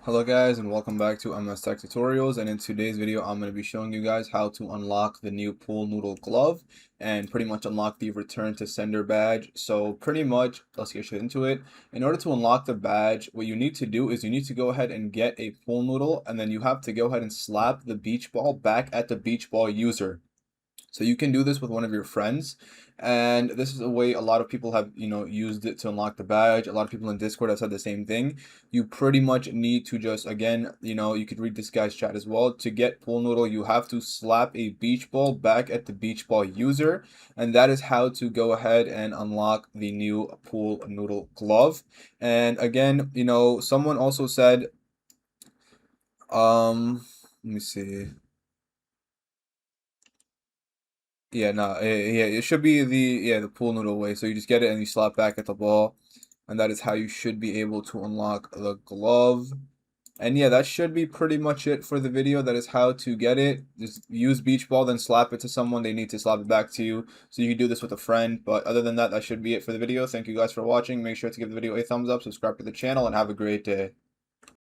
Hello guys, and welcome back to MS Tech Tutorials, and in today's video I'm going to be showing you guys how to unlock the new Pool Noodle Glove and pretty much unlock the return to sender badge. So pretty much, let's get straight into it. In order to unlock the badge, what you need to do is you need to go ahead and get a pool noodle, and then you have to go ahead and slap the beach ball back at the beach ball user. So you can do this with one of your friends, and this is a way a lot of people have, used it to unlock the badge. A lot of people in Discord have said the same thing. You pretty much need to just, again, you could read this guy's chat as well. To get Pool Noodle, you have to slap a beach ball back at the beach ball user, and that is how to go ahead and unlock the new Pool Noodle Glove. And again, someone also said, let me see. Yeah, no, yeah, it should be the pool noodle way. So you just get it and you slap back at the ball, and that is how you should be able to unlock the glove. And yeah, that should be pretty much it for the video. That is how to get it. Just use beach ball, then slap it to someone. They need to slap it back to you. So you can do this with a friend. But other than that, that should be it for the video. Thank you guys for watching. Make sure to give the video a thumbs up, subscribe to the channel, and have a great day.